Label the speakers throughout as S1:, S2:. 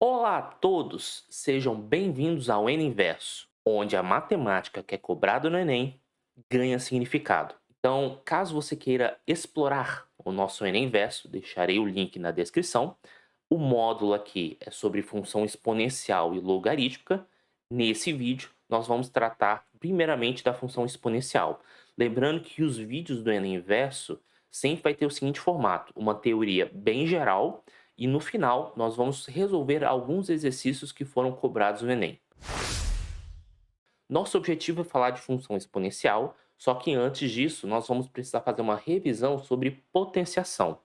S1: Olá a todos, sejam bem-vindos ao N Inverso, onde a matemática que é cobrada no Enem ganha significado. Então, caso você queira explorar o nosso N Inverso, deixarei o link na descrição. O módulo aqui é sobre função exponencial e logarítmica. Nesse vídeo, nós vamos tratar primeiramente da função exponencial. Lembrando que os vídeos do N Inverso sempre vai ter o seguinte formato: uma teoria bem geral e no final nós vamos resolver alguns exercícios que foram cobrados no Enem. Nosso objetivo é falar de função exponencial, só que antes disso nós vamos precisar fazer uma revisão sobre potenciação.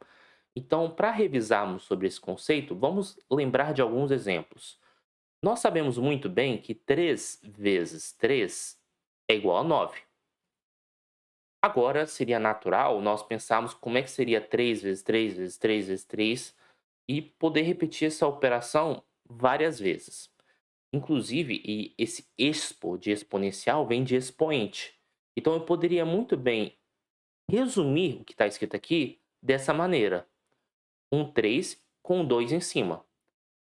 S1: Então, para revisarmos sobre esse conceito, vamos lembrar de alguns exemplos. Nós sabemos muito bem que 3 vezes 3 é igual a 9. Agora, seria natural nós pensarmos como é que seria 3 vezes 3 vezes 3 vezes 3 e poder repetir essa operação várias vezes. Inclusive, e esse expo de exponencial vem de expoente. Então, eu poderia muito bem resumir o que está escrito aqui dessa maneira: um 3 com um 2 em cima.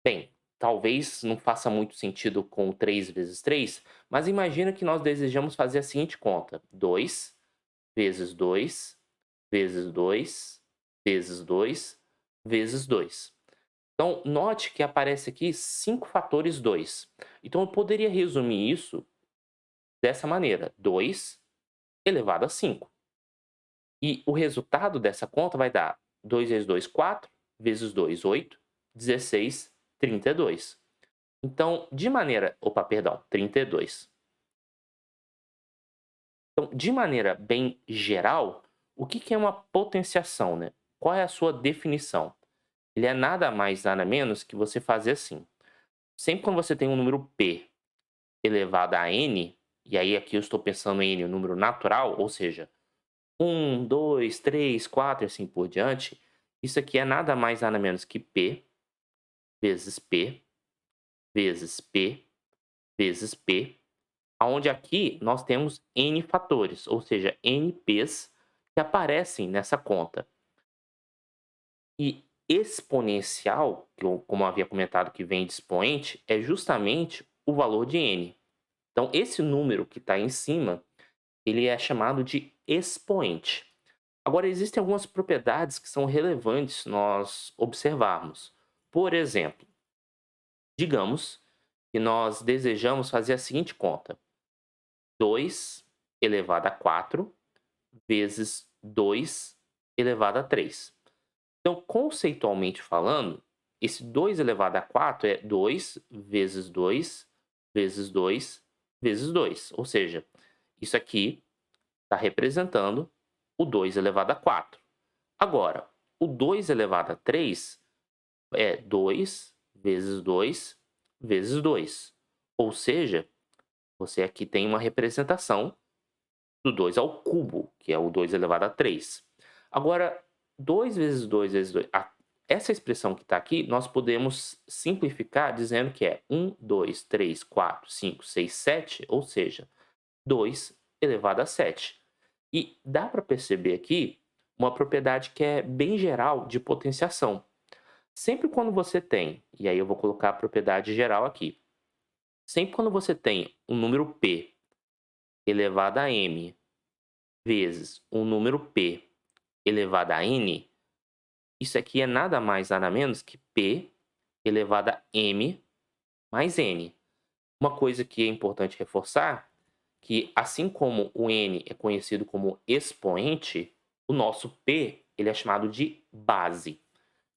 S1: Bem, talvez não faça muito sentido com 3 vezes 3, mas imagina que nós desejamos fazer a seguinte conta: 2 vezes 2 vezes 2 vezes 2 vezes 2. Então, note que aparece aqui 5 fatores 2. Então, eu poderia resumir isso dessa maneira: 2 elevado a 5. E o resultado dessa conta vai dar 2 vezes 2, 4, vezes 2, 8, 16, 32. Então, de maneira... Opa, perdão, 32. Então, de maneira bem geral, o que é uma potenciação, né? Qual é a sua definição? Ele é nada mais, nada menos que você fazer assim. Sempre quando você tem um número p elevado a n, e aí aqui eu estou pensando em n, um número natural, ou seja, 1, 2, 3, 4 e assim por diante, isso aqui é nada mais, nada menos que p vezes p vezes p vezes p, onde aqui nós temos n fatores, ou seja, n p's que aparecem nessa conta. E exponencial, que eu, como eu havia comentado que vem de expoente, é justamente o valor de n. Então, esse número que está em cima, ele é chamado de expoente. Agora, existem algumas propriedades que são relevantes nós observarmos. Por exemplo, digamos que nós desejamos fazer a seguinte conta: 2 elevado a 4 vezes 2 elevado a 3. Então, conceitualmente falando, esse 2 elevado a 4 é 2 vezes 2 vezes 2 vezes 2. Ou seja, isso aqui está representando o 2 elevado a 4. Agora, o 2 elevado a 3 é 2 vezes 2 vezes 2. Ou seja, você aqui tem uma representação do 2 ao cubo, que é o 2 elevado a 3. Agora, 2 vezes 2 vezes 2, essa expressão que está aqui, nós podemos simplificar dizendo que é 1, 2, 3, 4, 5, 6, 7, ou seja, 2 elevado a 7. E dá para perceber aqui uma propriedade que é bem geral de potenciação. Sempre quando você tem, e aí eu vou colocar a propriedade geral aqui, sempre quando você tem um número p elevado a m vezes um número p elevado a n, isso aqui é nada mais nada menos que p elevado a m mais n. Uma coisa que é importante reforçar, que assim como o n é conhecido como expoente, o nosso p ele é chamado de base.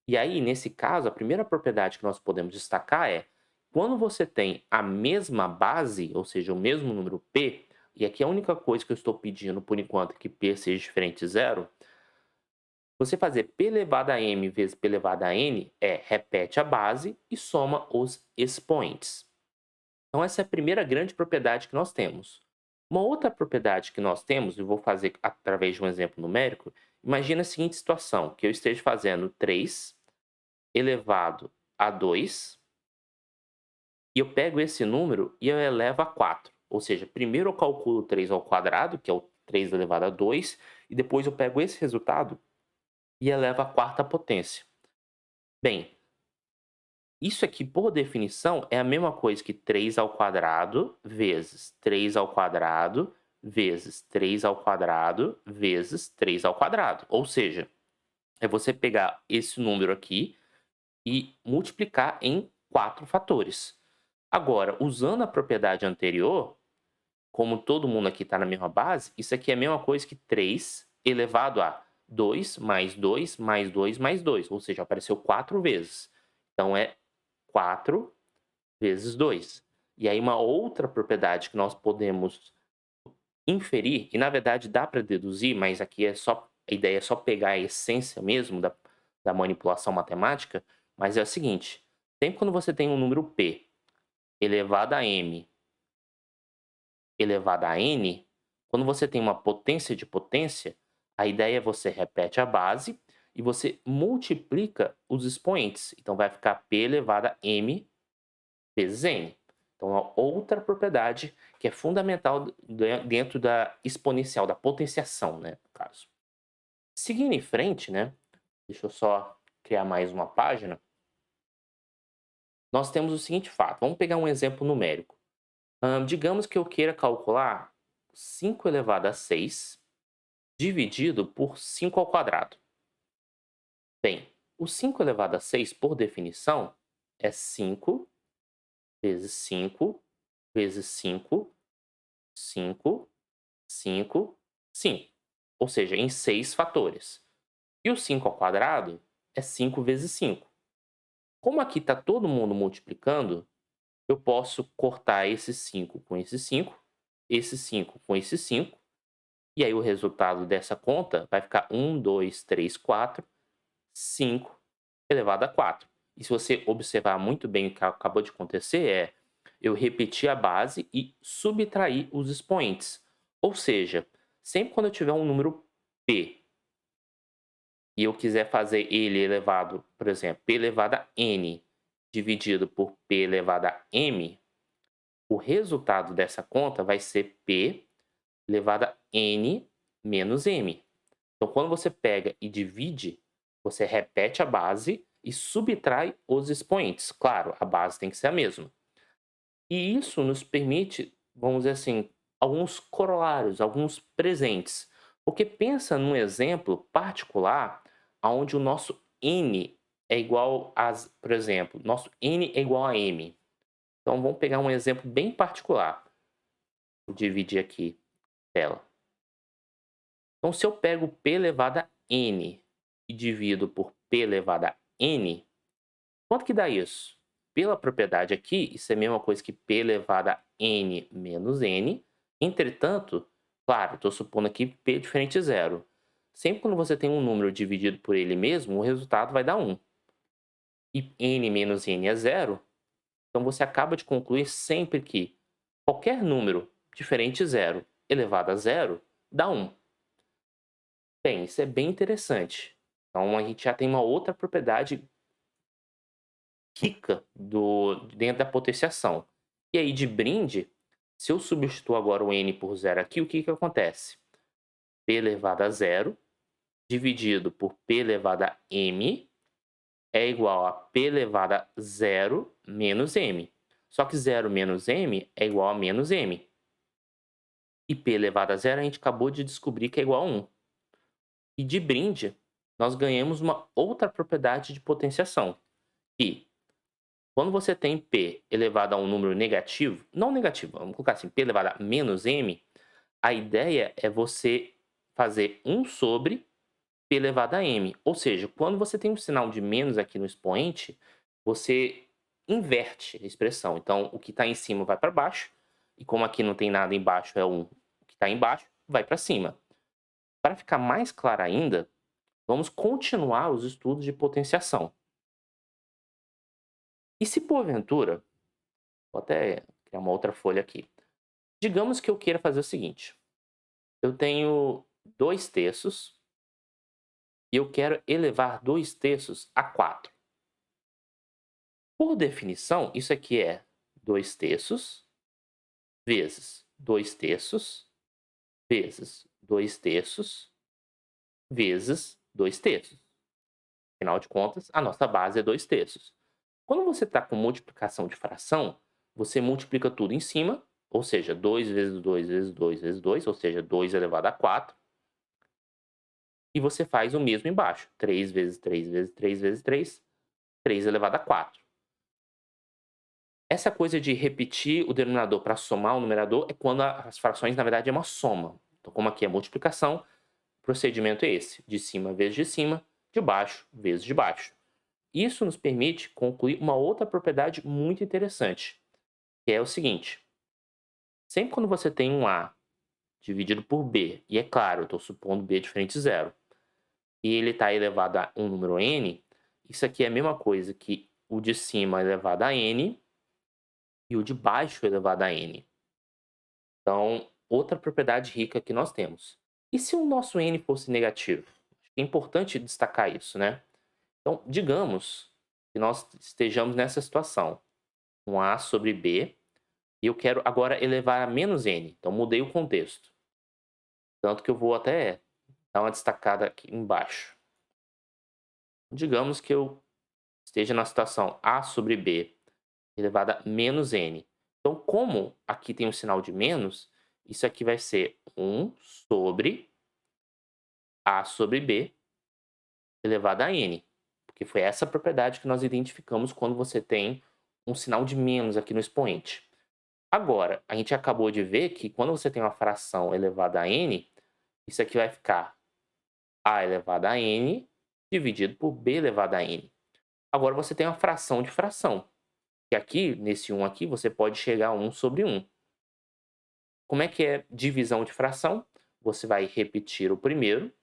S1: E aí, nesse caso, a primeira propriedade que nós podemos destacar é: quando você tem a mesma base, ou seja, o mesmo número p, e aqui a única coisa que eu estou pedindo por enquanto é que p seja diferente de zero, você fazer p elevado a m vezes p elevado a n repete a base e soma os expoentes. Então, essa é a primeira grande propriedade que nós temos. Uma outra propriedade que nós temos, e vou fazer através de um exemplo numérico, imagina a seguinte situação: que eu esteja fazendo 3 elevado a 2, e eu pego esse número e eu elevo a 4. Ou seja, primeiro eu calculo 3 ao quadrado, que é o 3 elevado a 2, e depois eu pego esse resultado e elevo à quarta potência. Bem, Isso aqui, por definição, é a mesma coisa que 3 ao quadrado vezes 3 ao quadrado vezes 3 ao quadrado vezes 3 ao quadrado. Ou seja, é você pegar esse número aqui e multiplicar em 4 fatores. Agora, usando a propriedade anterior, como todo mundo aqui está na mesma base, isso aqui é a mesma coisa que 3 elevado a 2 mais 2 mais 2 mais 2, ou seja, apareceu 4 vezes. Então, é 4 vezes 2. E aí uma outra propriedade que nós podemos inferir, e na verdade dá para deduzir, mas aqui é só a ideia é só pegar a essência mesmo da manipulação matemática, mas é o seguinte: sempre quando você tem um número p elevado a m elevado a n, quando você tem uma potência de potência, a ideia é você repete a base e você multiplica os expoentes. Então vai ficar p elevado a m vezes n. Então, é outra propriedade que é fundamental dentro da exponencial, da potenciação, né, no caso. Seguindo em frente, né, deixa eu só criar mais uma página, nós temos o seguinte fato. Vamos pegar um exemplo numérico. Digamos que eu queira calcular 5 elevado a 6 dividido por 5 ao quadrado. Bem, o 5 elevado a 6, por definição, é 5 vezes 5 vezes 5, 5, 5, 5. Ou seja, em 6 fatores. E o 5 ao quadrado é 5 vezes 5. Como aqui está todo mundo multiplicando, eu posso cortar esse 5 com esse 5 com esse 5, e aí o resultado dessa conta vai ficar 1, 2, 3, 4, 5 elevado a 4. E se você observar muito bem o que acabou de acontecer eu repetir a base e subtrair os expoentes. Ou seja, sempre quando eu tiver um número p e eu quiser fazer ele elevado, por exemplo, p elevado a n dividido por p elevado a m, o resultado dessa conta vai ser p elevado a n menos m. Então, quando você pega e divide, você repete a base e subtrai os expoentes. Claro, a base tem que ser a mesma. E isso nos permite, vamos dizer assim, alguns corolários, alguns presentes. Porque pensa num exemplo particular onde o nosso n é igual a, por exemplo, nosso n é igual a m. Então vamos pegar um exemplo bem particular. Vou dividir aqui a tela. Então se eu pego p elevado a n e divido por p elevado a n, quanto que dá isso? Pela propriedade aqui, isso é a mesma coisa que p elevado a n menos n. Entretanto, claro, estou supondo aqui p diferente de zero. Sempre quando você tem um número dividido por ele mesmo, o resultado vai dar 1. E n menos n é zero, então você acaba de concluir sempre que qualquer número diferente de zero elevado a zero dá 1. Bem, isso é bem interessante. Então a gente já tem uma outra propriedade rica dentro da potenciação. E aí, de brinde, se eu substituo agora o n por zero aqui, o que, que acontece? P elevado a zero dividido por p elevado a m é igual a p elevado a zero menos m. Só que zero menos m é igual a menos m. E p elevado a zero a gente acabou de descobrir que é igual a 1. E de brinde, nós ganhamos uma outra propriedade de potenciação, que quando você tem p elevado a um número negativo, não negativo, vamos colocar assim, p elevado a menos m, a ideia é você fazer 1 sobre p elevado a m. Ou seja, quando você tem um sinal de menos aqui no expoente, você inverte a expressão. Então, o que está em cima vai para baixo, e como aqui não tem nada embaixo, é 1, o que está embaixo vai para cima. Para ficar mais claro ainda, vamos continuar os estudos de potenciação. E se porventura, vou até criar uma outra folha aqui. Digamos que eu queira fazer o seguinte: eu tenho 2/3 e eu quero elevar 2/3 a 4. Por definição, isso aqui é 2/3 vezes 2/3 vezes 2/3 vezes 2/3. Afinal de contas, a nossa base é 2/3. Quando você está com multiplicação de fração, você multiplica tudo em cima, ou seja, 2 vezes 2 vezes 2 vezes 2, ou seja, 2 elevado a 4, e você faz o mesmo embaixo, 3 vezes 3 vezes 3 vezes 3, 3 elevado a 4. Essa coisa de repetir o denominador para somar o numerador é quando as frações, na verdade, é uma soma. Então, como aqui é multiplicação, o procedimento é esse, de cima vezes de cima, de baixo vezes de baixo. Isso nos permite concluir uma outra propriedade muito interessante, que é o seguinte: sempre quando você tem um A dividido por B, e é claro, eu estou supondo B diferente de zero, e ele está elevado a um número n, isso aqui é a mesma coisa que o de cima elevado a n e o de baixo elevado a n. Então, outra propriedade rica que nós temos. E se o nosso n fosse negativo? É importante destacar isso, né? Então, digamos que nós estejamos nessa situação, um A sobre B, e eu quero agora elevar a menos n. Então, mudei o contexto. Tanto que eu vou até dar uma destacada aqui embaixo. Digamos que eu esteja na situação A sobre B elevado a menos n. Então, como aqui tem um sinal de menos, isso aqui vai ser 1 sobre A sobre B elevado a n. Porque foi essa propriedade que nós identificamos quando você tem um sinal de menos aqui no expoente. Agora, a gente acabou de ver que quando você tem uma fração elevada a n, isso aqui vai ficar A elevado a n dividido por B elevado a n. Agora você tem uma fração de fração. E aqui, nesse 1 aqui, você pode chegar a 1 sobre 1. Como é que é divisão de fração? Você vai repetir o primeiro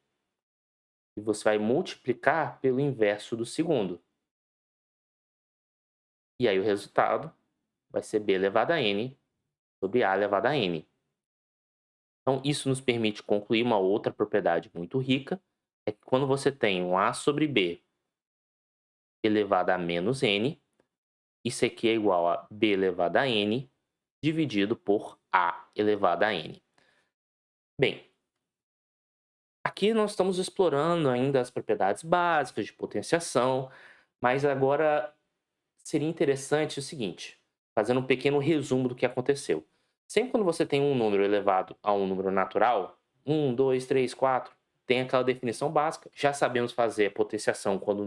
S1: e você vai multiplicar pelo inverso do segundo. E aí o resultado vai ser B elevado a n sobre A elevado a n. Então, isso nos permite concluir uma outra propriedade muito rica, é que quando você tem um A sobre B elevado a menos n, isso aqui é igual a B elevado a n dividido por A elevado a n. Bem, aqui nós estamos explorando ainda as propriedades básicas de potenciação, mas agora seria interessante o seguinte, fazendo um pequeno resumo do que aconteceu. Sempre quando você tem um número elevado a um número natural, 1, 2, 3, 4, tem aquela definição básica. Já sabemos fazer a potenciação quando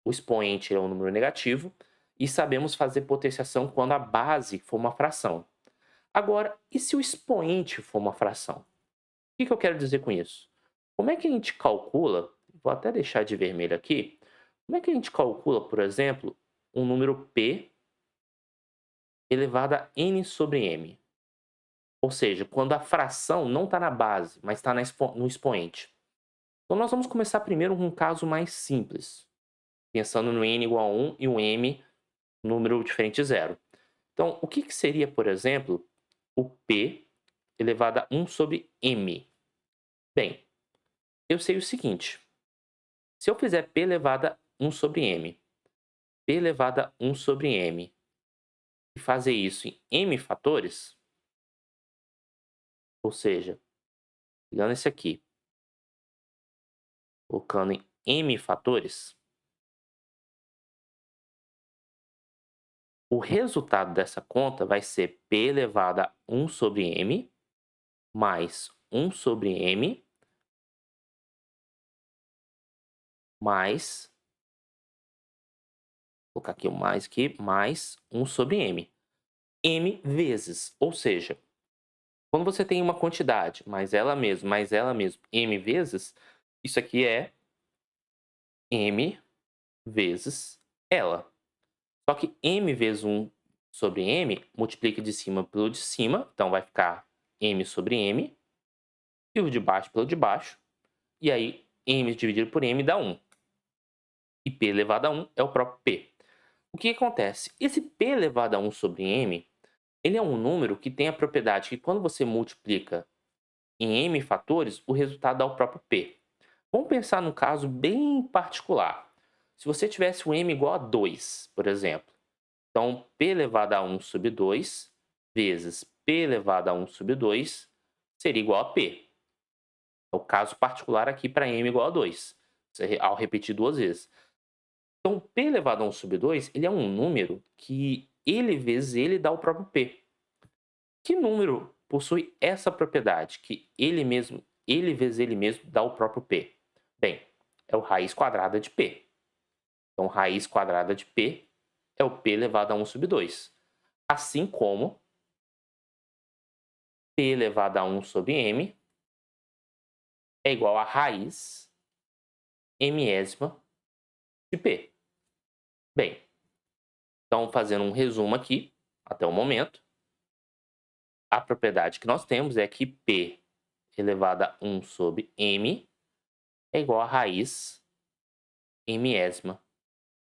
S1: o expoente é um número negativo, e sabemos fazer potenciação quando a base for uma fração. Agora, e se o expoente for uma fração? O que eu quero dizer com isso? Como é que a gente calcula, vou até deixar de vermelho aqui, como é que a gente calcula, por exemplo, um número p elevado a n sobre m? Ou seja, quando a fração não está na base, mas está no expoente. Então nós vamos começar primeiro com um caso mais simples, pensando no n igual a 1 e o m número diferente de zero. Então, o que seria, por exemplo, o p elevado a 1 sobre m? Bem, eu sei o seguinte. Se eu fizer p elevado a 1 sobre m, p elevado a 1 sobre m, e fazer isso em m fatores, ou seja, pegando esse aqui, colocando em m fatores, o resultado dessa conta vai ser p elevado a 1 sobre m mais 1 sobre m mais, vou colocar aqui o mais aqui, mais 1 sobre m. M vezes, ou seja, quando você tem uma quantidade, mais ela mesma, m vezes, isso aqui é m vezes ela. Só que m vezes 1 sobre m multiplica de cima pelo de cima, então vai ficar m sobre m, e o de baixo pelo de baixo, e aí m dividido por m dá 1. E p elevado a 1 é o próprio p. O que acontece? Esse p elevado a 1 sobre m, ele é um número que tem a propriedade que quando você multiplica em m fatores, o resultado dá o próprio p. Vamos pensar num caso bem particular. Se você tivesse o m igual a 2, por exemplo, então p elevado a 1 sobre 2 vezes p elevado a 1 sobre 2 seria igual a p. É o caso particular aqui para m igual a 2, ao repetir duas vezes. Então, p elevado a 1 sobre 2, ele é um número que ele vezes ele dá o próprio p. Que número possui essa propriedade, que ele vezes ele mesmo dá o próprio p? Bem, é o raiz quadrada de p. Então, raiz quadrada de p é o p elevado a 1 sobre 2. Assim como p elevado a 1 sobre m é igual a raiz mésima de p. Bem, então fazendo um resumo aqui, até o momento, a propriedade que nós temos é que p elevado a 1 sobre m é igual a raiz mésima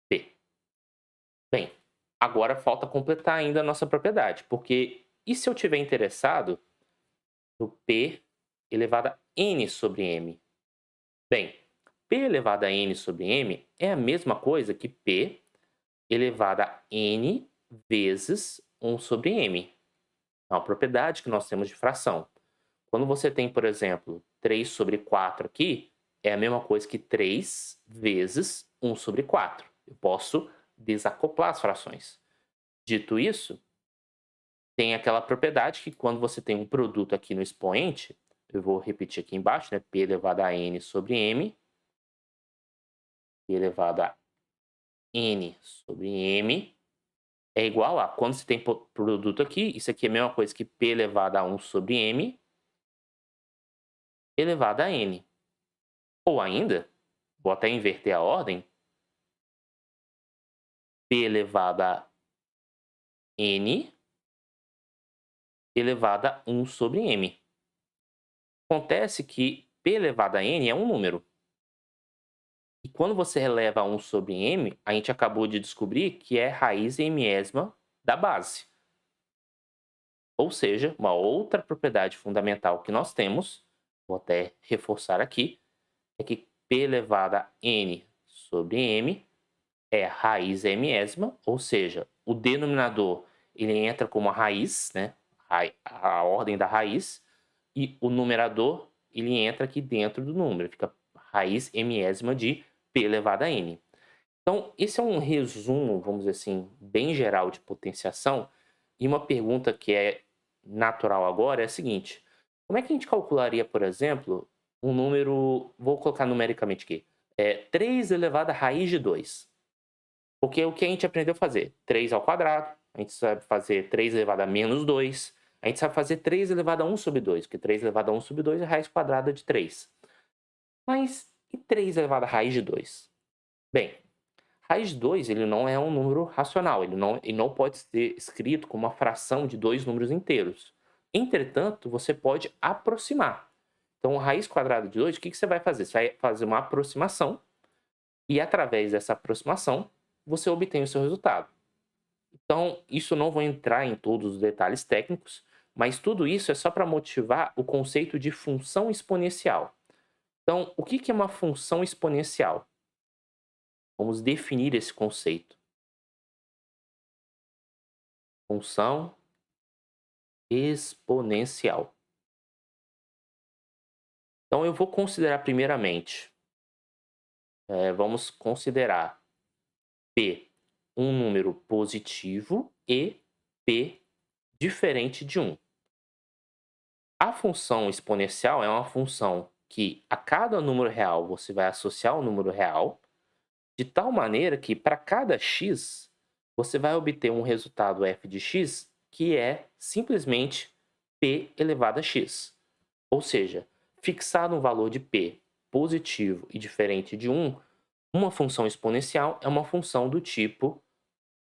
S1: p. Bem, agora falta completar ainda a nossa propriedade, porque e se eu tiver interessado no p elevado a n sobre m? Bem, p elevado a n sobre m é a mesma coisa que p elevado a n vezes 1 sobre m. É uma propriedade que nós temos de fração. Quando você tem, por exemplo, 3 sobre 4 aqui, é a mesma coisa que 3 vezes 1 sobre 4. Eu posso desacoplar as frações. Dito isso, tem aquela propriedade que quando você tem um produto aqui no expoente, eu vou repetir aqui embaixo, né? P elevado a n sobre m, P elevado a n sobre m, é igual a, quando você tem produto aqui, isso aqui é a mesma coisa que P elevado a 1 sobre m, elevado a n. Ou ainda, vou até inverter a ordem, P elevado a n elevado a 1 sobre m. Acontece que P elevado a n é um número. E quando você eleva a 1 sobre m, a gente acabou de descobrir que é raiz mésima da base. Ou seja, uma outra propriedade fundamental que nós temos, vou até reforçar aqui, é que P elevado a n sobre m é raiz mésima, ou seja, o denominador ele entra como a raiz, né? A ordem da raiz, e o numerador ele entra aqui dentro do número, fica raiz mésima de p elevado a n. Então, esse é um resumo, vamos dizer assim, bem geral de potenciação, e uma pergunta que é natural agora é a seguinte: como é que a gente calcularia, por exemplo, um número, vou colocar numericamente aqui, 3 elevado à raiz de 2? Porque o que a gente aprendeu a fazer? 3 ao quadrado, a gente sabe fazer 3 elevado a menos 2, a gente sabe fazer 3 elevado a 1 sobre 2, porque 3 elevado a 1 sobre 2 é a raiz quadrada de 3. Mas e 3 elevado à raiz de 2? Bem, raiz de 2 ele não é um número racional, ele não pode ser escrito como uma fração de dois números inteiros. Entretanto, você pode aproximar. Então, raiz quadrada de 2, o que você vai fazer? Você vai fazer uma aproximação e, através dessa aproximação, você obtém o seu resultado. Então, isso eu não vou entrar em todos os detalhes técnicos, mas tudo isso é só para motivar o conceito de função exponencial. Então, o que é uma função exponencial? Vamos definir esse conceito. Função exponencial. Então, eu vou considerar primeiramente, vamos considerar p um número positivo e p diferente de 1. A função exponencial é uma função que a cada número real você vai associar um número real, de tal maneira que para cada x você vai obter um resultado f de x que é simplesmente p elevado a x. Ou seja, fixado um valor de p positivo e diferente de 1, uma função exponencial é uma função do tipo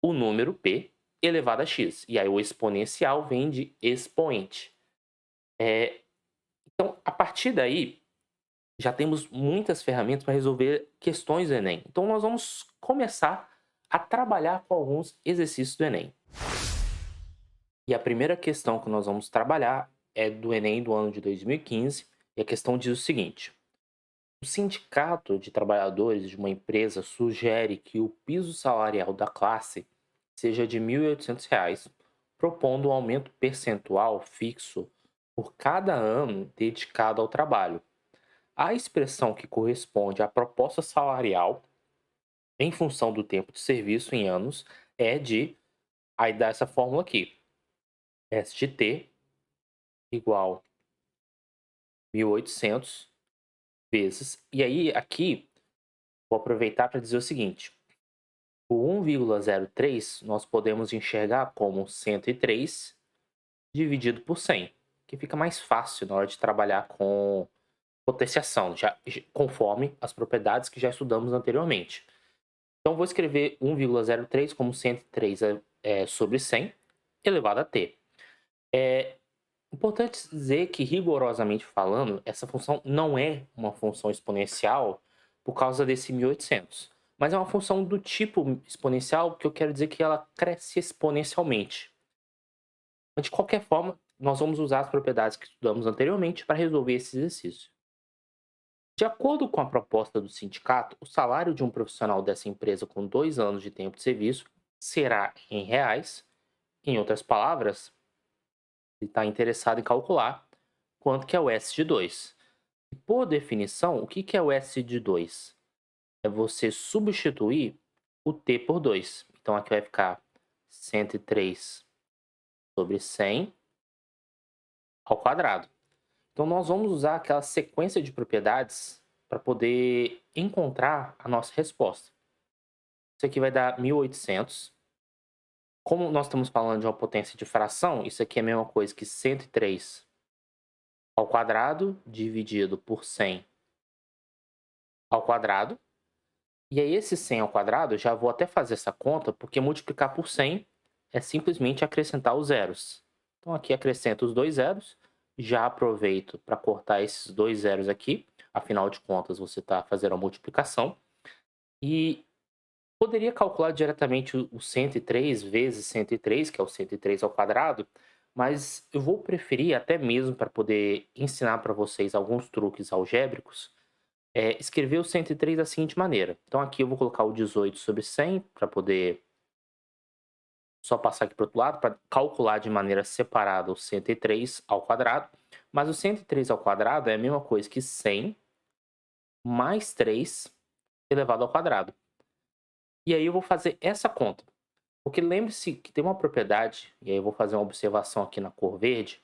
S1: o número p elevado a x. E aí o exponencial vem de expoente. Então, a partir daí, já temos muitas ferramentas para resolver questões do Enem. Então, nós vamos começar a trabalhar com alguns exercícios do Enem. E a primeira questão que nós vamos trabalhar é do Enem do ano de 2015, e a questão diz o seguinte: o sindicato de trabalhadores de uma empresa sugere que o piso salarial da classe seja de R$ 1.800, propondo um aumento percentual fixo por cada ano dedicado ao trabalho. A expressão que corresponde à proposta salarial em função do tempo de serviço em anos, é de aí dá essa fórmula aqui, S de T igual 1.800 vezes e aí aqui, vou aproveitar para dizer o seguinte, o 1,03 nós podemos enxergar como 103 dividido por 100, que fica mais fácil na hora de trabalhar com potenciação, conforme as propriedades que já estudamos anteriormente. Então, vou escrever 1,03 como 103 sobre 100 elevado a t. É importante dizer que, rigorosamente falando, essa função não é uma função exponencial por causa desse 1.800. Mas é uma função do tipo exponencial, que eu quero dizer que ela cresce exponencialmente. Mas, de qualquer forma, nós vamos usar as propriedades que estudamos anteriormente para resolver esse exercício. De acordo com a proposta do sindicato, o salário de um profissional dessa empresa com 2 anos de tempo de serviço será em reais. Em outras palavras, ele está interessado em calcular quanto que é o S de 2. E por definição, o que que é o S de 2? É você substituir o T por 2. Então aqui vai ficar 103 sobre 100 ao quadrado. Então nós vamos usar aquela sequência de propriedades para poder encontrar a nossa resposta. Isso aqui vai dar 1.800. Como nós estamos falando de uma potência de fração, isso aqui é a mesma coisa que 103 ao quadrado dividido por 100 ao quadrado. E aí esse 100 ao quadrado, já vou até fazer essa conta, porque multiplicar por 100 é simplesmente acrescentar os zeros. Então aqui acrescento os 2 zeros, já aproveito para cortar esses 2 zeros aqui, afinal de contas você está fazendo a multiplicação. E poderia calcular diretamente o 103 vezes 103, que é o 103 ao quadrado, mas eu vou preferir, até mesmo para poder ensinar para vocês alguns truques algébricos, escrever o 103 da seguinte maneira. Então aqui eu vou colocar o 18 sobre 100 para poder só passar aqui para o outro lado, para calcular de maneira separada o 103 ao quadrado. Mas o 103 ao quadrado é a mesma coisa que 100 mais 3 elevado ao quadrado. E aí eu vou fazer essa conta. Porque lembre-se que tem uma propriedade, e aí eu vou fazer uma observação aqui na cor verde,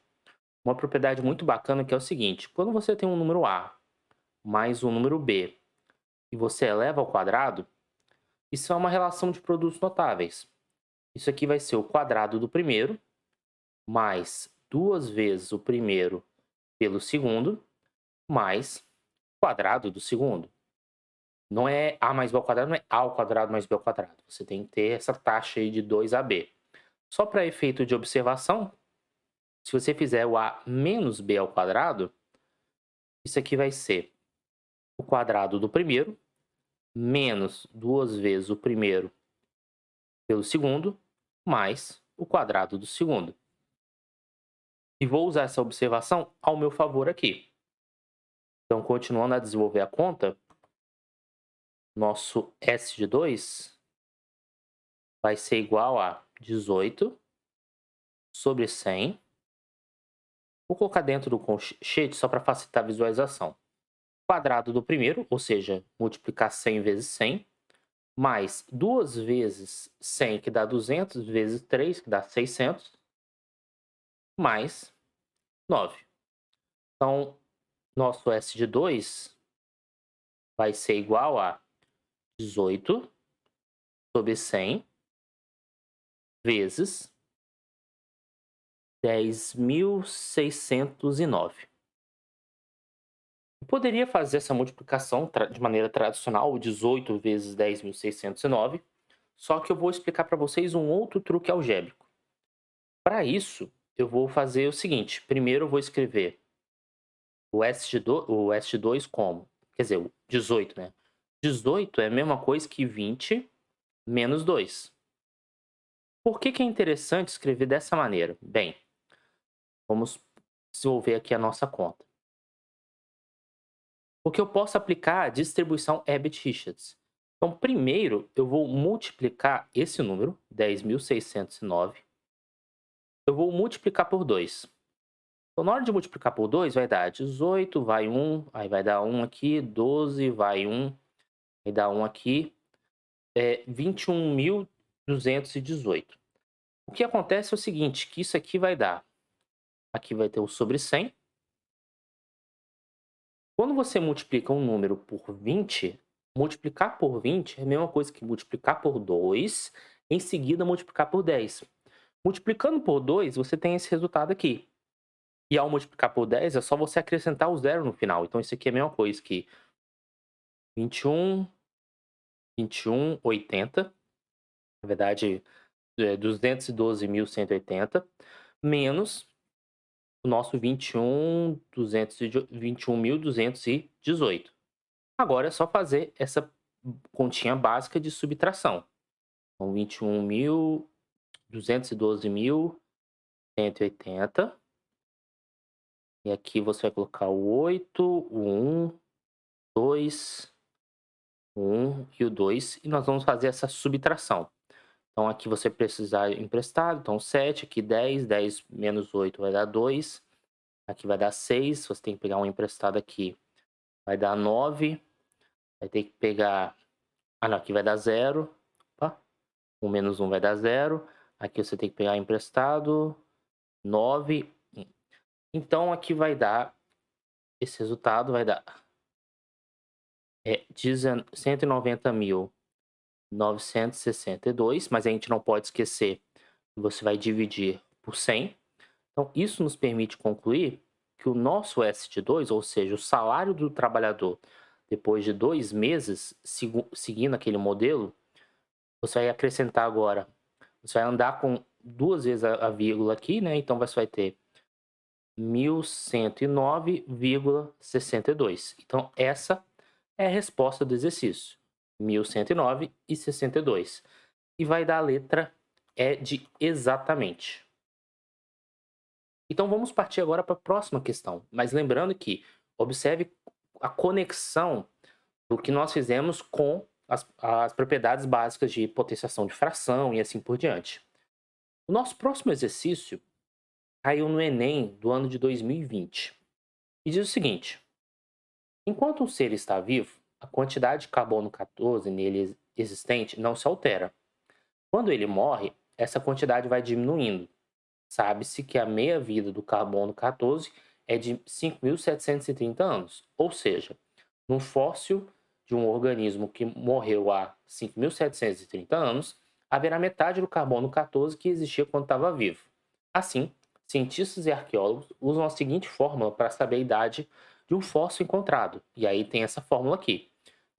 S1: uma propriedade muito bacana que é o seguinte, quando você tem um número A mais um número B e você eleva ao quadrado, isso é uma relação de produtos notáveis. Isso aqui vai ser o quadrado do primeiro, mais 2 vezes o primeiro pelo segundo, mais o quadrado do segundo. Não é A mais B ao quadrado, não é A ao quadrado mais B ao quadrado. Você tem que ter essa taxa aí de 2AB. Só para efeito de observação, se você fizer o A menos B ao quadrado, isso aqui vai ser o quadrado do primeiro, menos 2 vezes o primeiro pelo segundo, mais o quadrado do segundo. E vou usar essa observação ao meu favor aqui. Então, continuando a desenvolver a conta, nosso S de 2 vai ser igual a 18 sobre 100. Vou colocar dentro do colchete só para facilitar a visualização. Quadrado do primeiro, ou seja, multiplicar 100 vezes 100, mais 2 vezes 100, que dá 200, vezes 3, que dá 600, mais 9. Então, nosso S de 2 vai ser igual a 18 sobre 100 vezes 10.609. Eu poderia fazer essa multiplicação de maneira tradicional, o 18 vezes 10.609, só que eu vou explicar para vocês um outro truque algébrico. Para isso, eu vou fazer o seguinte. Primeiro eu vou escrever o S de 2 como? Quer dizer, o 18, né? 18 é a mesma coisa que 20 menos 2. Por que é interessante escrever dessa maneira? Bem, vamos desenvolver aqui a nossa conta. Porque eu posso aplicar a distribuição Hebbett-Richards. Então, primeiro, eu vou multiplicar esse número, 10.609. Eu vou multiplicar por 2. Então, na hora de multiplicar por 2, vai dar 18, vai 1, aí vai dar 1 aqui, 12, vai 1, vai dar 1 aqui. é 21.218. O que acontece é o seguinte, que isso aqui vai dar, aqui vai ter o sobre 100. Quando você multiplica um número por 20, multiplicar por 20 é a mesma coisa que multiplicar por 2, em seguida multiplicar por 10. Multiplicando por 2, você tem esse resultado aqui. E ao multiplicar por 10, é só você acrescentar o zero no final. Então isso aqui é a mesma coisa que 21, 80. Na verdade, 212.180, menos o nosso 21.218. Agora é só fazer essa continha básica de subtração. Então, 212.180. E aqui você vai colocar o 8, o 1, 2, o 1 e o 2. E nós vamos fazer essa subtração. Então, aqui você precisar emprestado. Então, 7, aqui 10. 10 menos 8 vai dar 2. Aqui vai dar 6. Você tem que pegar um emprestado aqui. Vai dar 9. Vai ter que pegar... Ah, não. Aqui vai dar 0. Opa. 1 menos 1 vai dar 0. Aqui você tem que pegar emprestado. 9. Então, aqui vai dar... Esse resultado vai dar... 190.962. Mas a gente não pode esquecer que você vai dividir por 100. Então, isso nos permite concluir que o nosso ST2, ou seja, o salário do trabalhador, depois de 2 meses, seguindo aquele modelo, você vai acrescentar agora, você vai andar com 2 vezes a vírgula aqui, né? Então, você vai ter 1.109,62. Então, essa é a resposta do exercício, 1.109,62. E vai dar a letra E de exatamente. Então vamos partir agora para a próxima questão. Mas lembrando que observe a conexão do que nós fizemos com as propriedades básicas de potenciação de fração e assim por diante. O nosso próximo exercício caiu no Enem do ano de 2020. E diz o seguinte: enquanto um ser está vivo, a quantidade de carbono 14 nele existente não se altera. Quando ele morre, essa quantidade vai diminuindo. Sabe-se que a meia-vida do carbono 14 é de 5.730 anos, ou seja, num fóssil de um organismo que morreu há 5.730 anos, haverá metade do carbono 14 que existia quando estava vivo. Assim, cientistas e arqueólogos usam a seguinte fórmula para saber a idade de um fóssil encontrado. E aí tem essa fórmula aqui,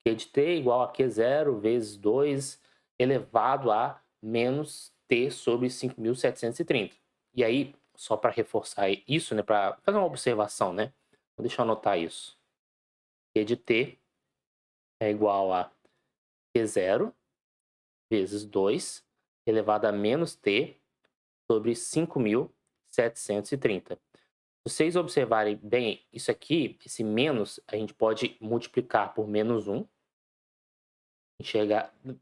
S1: Q de T igual a Q0 vezes 2 elevado a menos T sobre 5.730. E aí, só para reforçar isso, né, para fazer uma observação, né? Deixa eu anotar isso. Q de T é igual a Q0 vezes 2 elevado a menos T sobre 5.730. Se vocês observarem bem isso aqui, esse menos, a gente pode multiplicar por menos 1.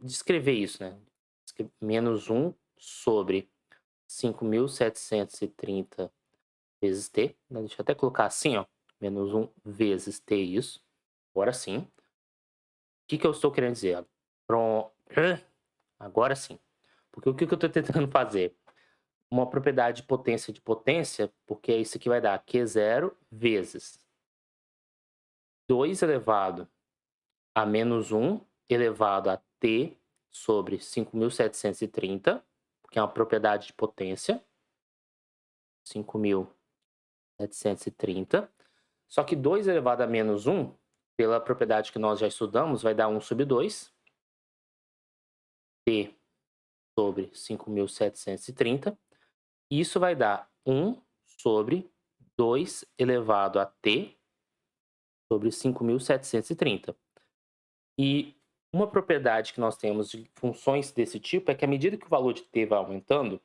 S1: Descrever isso, né? Menos 1 sobre 5.730 vezes t. Deixa eu até colocar assim, ó. Menos 1 vezes t, isso. Agora sim. O que eu estou querendo dizer? Pronto. Agora sim. Porque o que eu estou tentando fazer? Uma propriedade de potência, porque isso aqui vai dar Q0 vezes 2 elevado a menos 1 elevado a t sobre 5.730, que é uma propriedade de potência. 5.730. Só que 2 elevado a menos 1, pela propriedade que nós já estudamos, vai dar 1 sobre 2. T sobre 5.730. E isso vai dar 1 sobre 2 elevado a t sobre 5.730. E uma propriedade que nós temos de funções desse tipo é que à medida que o valor de t vai aumentando,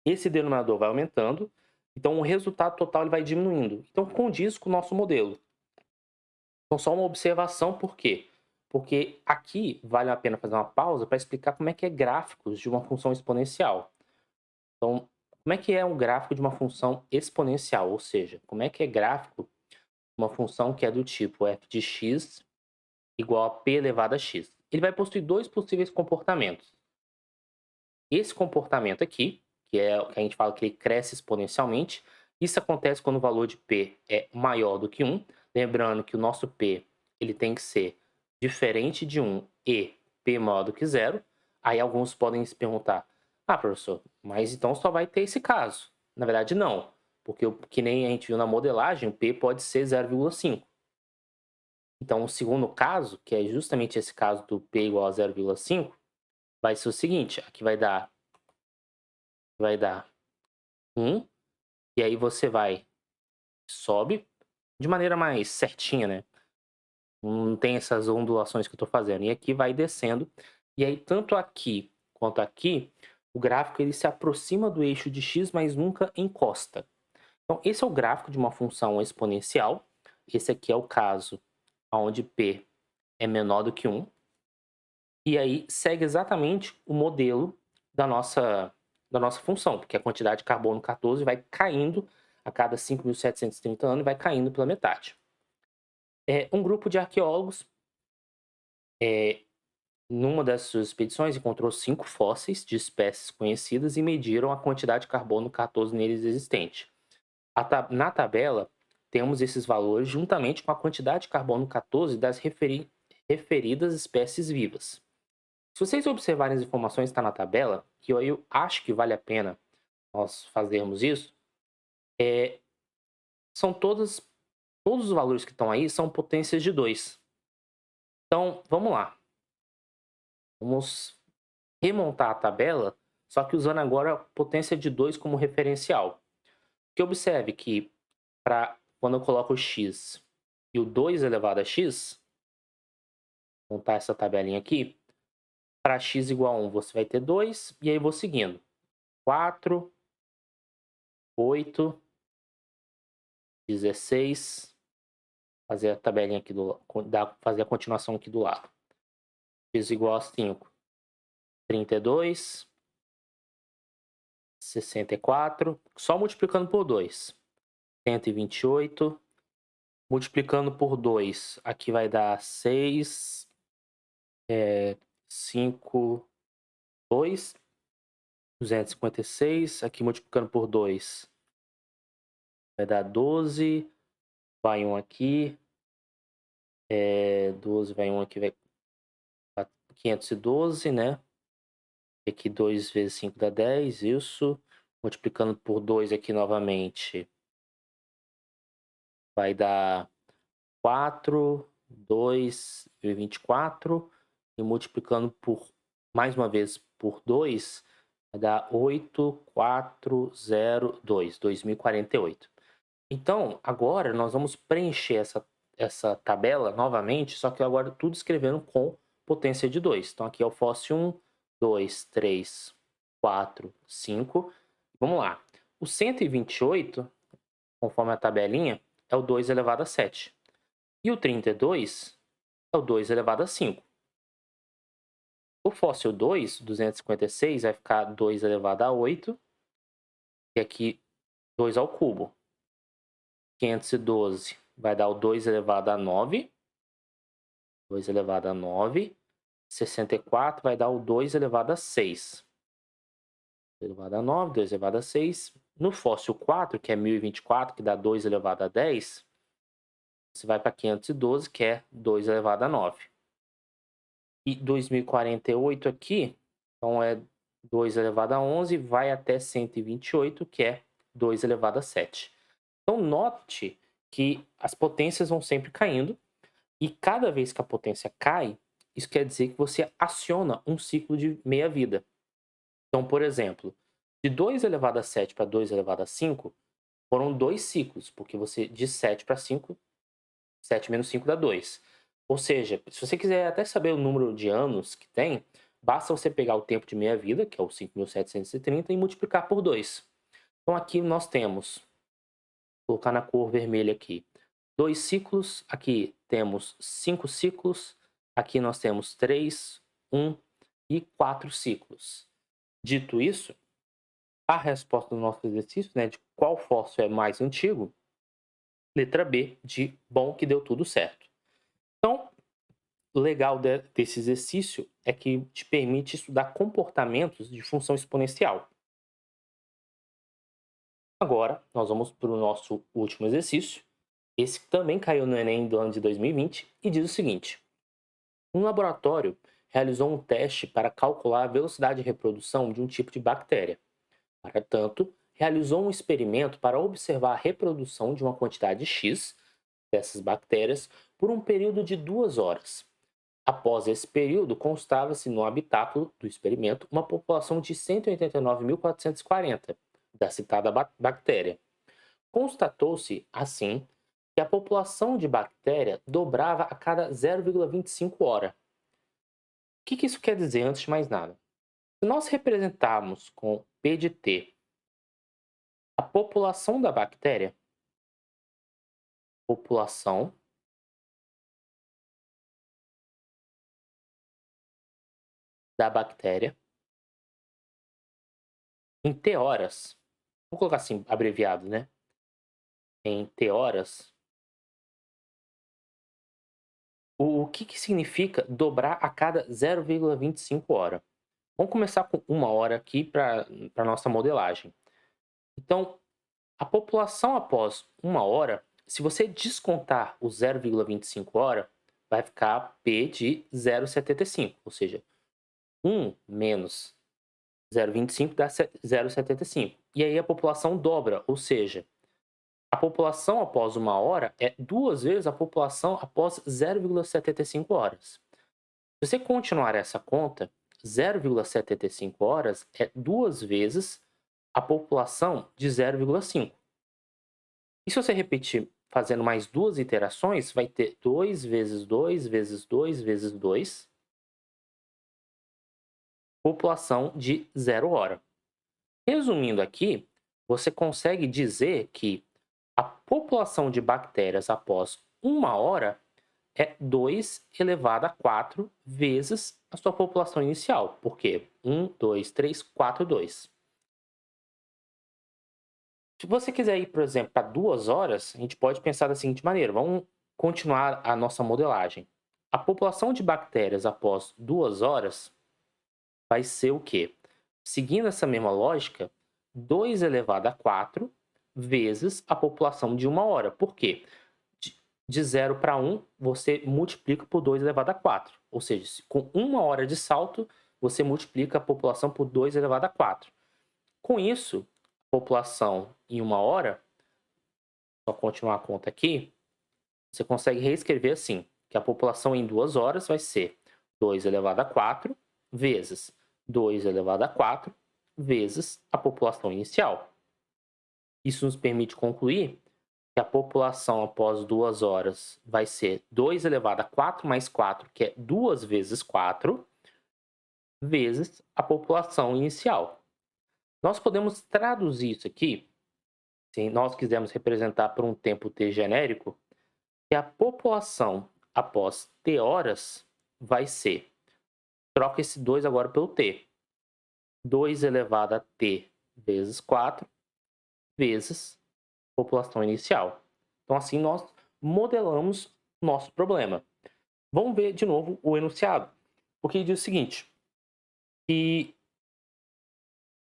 S1: esse denominador vai aumentando, então o resultado total ele vai diminuindo. Então condiz com o nosso modelo. Então só uma observação, por quê? Porque aqui vale a pena fazer uma pausa para explicar como é que é gráficos de uma função exponencial. Então, como é que é um gráfico de uma função exponencial? Ou seja, como é que é gráfico de uma função que é do tipo f de x igual a p elevado a x? ele vai possuir dois possíveis comportamentos. Esse comportamento aqui, que é o que a gente fala que ele cresce exponencialmente, isso acontece quando o valor de P é maior do que 1. Lembrando que o nosso P ele tem que ser diferente de 1 e P maior do que 0. Aí alguns podem se perguntar, professor, mas então só vai ter esse caso. Na verdade, não, porque que nem a gente viu na modelagem, o P pode ser 0,5. Então, o segundo caso, que é justamente esse caso do P igual a 0,5, vai ser o seguinte, aqui vai dar 1, e aí você sobe de maneira mais certinha, né? Não tem essas ondulações que eu estou fazendo. E aqui vai descendo, e aí tanto aqui quanto aqui, o gráfico ele se aproxima do eixo de x, mas nunca encosta. Então, esse é o gráfico de uma função exponencial. Esse aqui é o caso onde P é menor do que 1. E aí segue exatamente o modelo da nossa função, porque a quantidade de carbono 14 vai caindo a cada 5.730 anos e vai caindo pela metade. Um grupo de arqueólogos, numa dessas suas expedições, encontrou 5 fósseis de espécies conhecidas e mediram a quantidade de carbono 14 neles existente. Na tabela, temos esses valores juntamente com a quantidade de carbono 14 das referidas espécies vivas. Se vocês observarem as informações que estão na tabela, que eu acho que vale a pena nós fazermos isso, são todos os valores que estão aí são potências de 2. Então, vamos lá. Vamos remontar a tabela, só que usando agora a potência de 2 como referencial. Que observe que quando eu coloco o x e o 2 elevado a x, vou montar essa tabelinha aqui, para x igual a 1 você vai ter 2, e aí vou seguindo. 4, 8, 16, fazer a tabelinha aqui fazer a continuação aqui do lado. X igual a 5, 32, 64, só multiplicando por 2, 128, multiplicando por 2, aqui vai dar 6, 5, 2, 256, aqui multiplicando por 2, vai dar 12, vai 1 aqui, 12 vai 1 aqui, vai 512, né? Aqui 2 vezes 5 dá 10, isso. Multiplicando por 2 aqui novamente, vai dar 4, 2, 24. E multiplicando mais uma vez por 2, vai dar 8,402, 2048. Então, agora nós vamos preencher essa tabela novamente, só que agora tudo escrevendo com potência de 2. Então, aqui é o fóssil 1, 2, 3, 4, 5. Vamos lá. O 128, conforme a tabelinha, é o 2 elevado a 7. E o 32 é o 2 elevado a 5. O fóssil 2, 256, vai ficar 2 elevado a 8. E aqui 2 ao cubo. 512 vai dar o 2 elevado a 9. 2 elevado a 9. 64 vai dar o 2 elevado a 6. 2 elevado a 9, 2 elevado a 6. No fóssil 4, que é 1024, que dá 2 elevado a 10, você vai para 512, que é 2 elevado a 9. E 2048 aqui, então é 2 elevado a 11, vai até 128, que é 2 elevado a 7. Então, note que as potências vão sempre caindo, e cada vez que a potência cai, isso quer dizer que você aciona um ciclo de meia-vida. Então, por exemplo, de 2 elevado a 7 para 2 elevado a 5, foram 2 ciclos, porque você de 7 para 5, 7 menos 5 dá 2. Ou seja, se você quiser até saber o número de anos que tem, basta você pegar o tempo de meia-vida, que é o 5.730, e multiplicar por 2. Então aqui nós temos, vou colocar na cor vermelha aqui, 2 ciclos, aqui temos 5 ciclos, aqui nós temos 3, 1 e 4 ciclos. Dito isso, a resposta do nosso exercício, né, de qual fóssil é mais antigo, letra B, de bom que deu tudo certo. Então, legal desse exercício é que te permite estudar comportamentos de função exponencial. Agora, nós vamos para o nosso último exercício. Esse também caiu no Enem do ano de 2020 e diz o seguinte: um laboratório realizou um teste para calcular a velocidade de reprodução de um tipo de bactéria. Para tanto, realizou um experimento para observar a reprodução de uma quantidade X dessas bactérias por um período de 2 horas. Após esse período, constava-se no habitáculo do experimento uma população de 189.440 da citada bactéria. Constatou-se, assim, que a população de bactéria dobrava a cada 0,25 hora. O que isso quer dizer antes de mais nada? Se nós representarmos com P de T a população da bactéria, população da bactéria, em T horas, vou colocar assim, abreviado, né? Em T horas, o que significa dobrar a cada 0,25 hora? Vamos começar com 1 hora aqui para a nossa modelagem. Então, a população após 1 hora, se você descontar o 0,25 hora, vai ficar P de 0,75, ou seja, 1 menos 0,25 dá 0,75. E aí a população dobra, ou seja, a população após 1 hora é 2 vezes a população após 0,75 horas. Se você continuar essa conta, 0,75 horas é 2 vezes a população de 0,5. E se você repetir fazendo mais 2 iterações, vai ter 2 vezes 2 vezes 2 vezes 2, população de 0 hora. Resumindo aqui, você consegue dizer que a população de bactérias após 1 hora é 2 elevado a 4 vezes a sua população inicial. Por quê? 1, 2, 3, 4, 2. Se você quiser ir, por exemplo, para 2 horas, a gente pode pensar da seguinte maneira. Vamos continuar a nossa modelagem. A população de bactérias após 2 horas vai ser o quê? Seguindo essa mesma lógica, 2 elevado a 4 vezes a população de 1 hora. Por quê? De 0 para 1, você multiplica por 2 elevado a 4. Ou seja, com 1 hora de salto, você multiplica a população por 2 elevado a 4. Com isso, a população em 1 hora, só continuar a conta aqui, você consegue reescrever assim, que a população em 2 horas vai ser 2 elevado a 4 vezes 2 elevado a 4 vezes a população inicial. Isso nos permite concluir que a população após 2 horas vai ser 2 elevado a 4 mais 4, que é 2 vezes 4, vezes a população inicial. Nós podemos traduzir isso aqui, se nós quisermos representar por um tempo t genérico, que a população após t horas vai ser, troca esse 2 agora pelo t, 2 elevado a t vezes 4, vezes a população inicial. Então, assim, nós modelamos nosso problema. Vamos ver de novo o enunciado. Porque ele diz o seguinte, que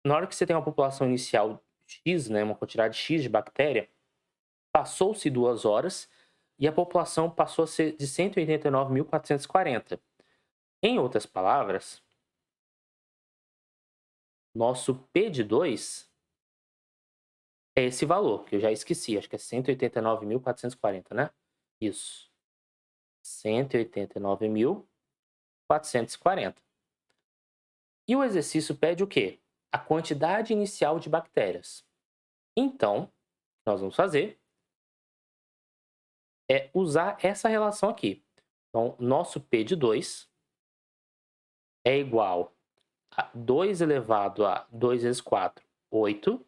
S1: na hora que você tem uma população inicial X, né, uma quantidade X de bactéria, passou-se 2 horas e a população passou a ser de 189.440. Em outras palavras, nosso P de 2 é esse valor, que eu já esqueci, acho que é 189.440, né? Isso. 189.440. E o exercício pede o quê? A quantidade inicial de bactérias. Então, o que nós vamos fazer é usar essa relação aqui. Então, nosso P de 2 é igual a 2 elevado a 2 vezes 4, 8,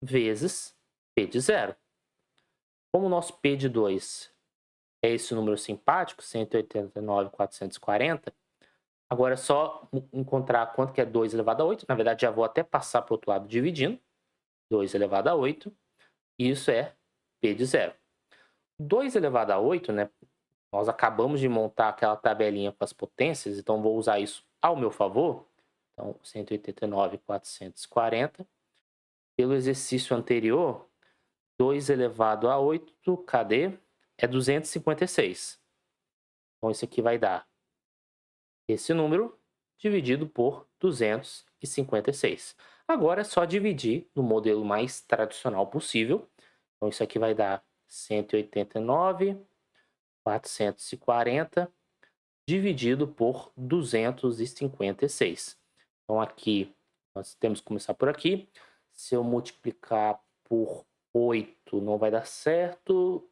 S1: vezes P de 0. Como o nosso P de 2 é esse número simpático, 189.440, agora é só encontrar quanto que é 2 elevado a 8. Na verdade, já vou até passar para o outro lado dividindo. 2 elevado a 8. Isso é P de 0. 2 elevado a 8, né? Nós acabamos de montar aquela tabelinha com as potências, então vou usar isso ao meu favor. Então, 189.440. Pelo exercício anterior, 2 elevado a 8, cadê? É 256. Então, isso aqui vai dar esse número dividido por 256. Agora é só dividir no modelo mais tradicional possível. Então, isso aqui vai dar 189.440 dividido por 256. Então, aqui, nós temos que começar por aqui. Se eu multiplicar por 8, não vai dar certo.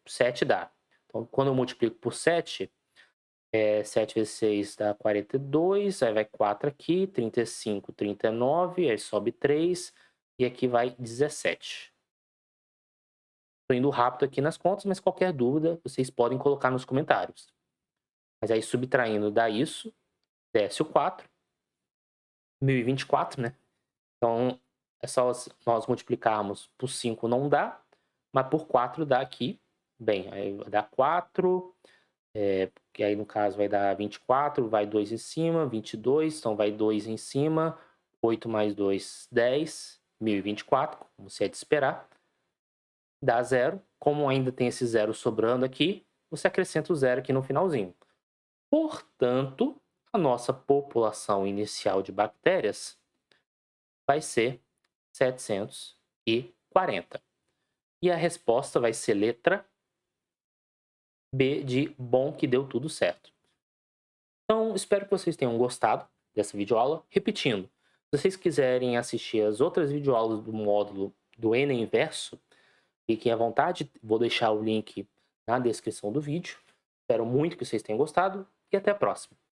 S1: 7 dá. Então, quando eu multiplico por 7, 7 vezes 6 dá 42, aí vai 4 aqui, 35, 39, aí sobe 3, e aqui vai 17. Estou indo rápido aqui nas contas, mas qualquer dúvida vocês podem colocar nos comentários. Mas aí subtraindo dá isso, desce o 4, 1024, né? Então é só nós multiplicarmos por 5 não dá, mas por 4 dá aqui. Bem, aí vai dar 4, que aí no caso vai dar 24, vai 2 em cima, 22, então vai 2 em cima, 8 mais 2, 10, 1024, como se é de esperar, dá 0. Como ainda tem esse 0 sobrando aqui, você acrescenta o 0 aqui no finalzinho. Portanto, a nossa população inicial de bactérias vai ser 740. E a resposta vai ser letra B de bom que deu tudo certo. Então, espero que vocês tenham gostado dessa videoaula. Repetindo, se vocês quiserem assistir as outras videoaulas do módulo do Enem Inverso, fiquem à vontade, vou deixar o link na descrição do vídeo. Espero muito que vocês tenham gostado e até a próxima.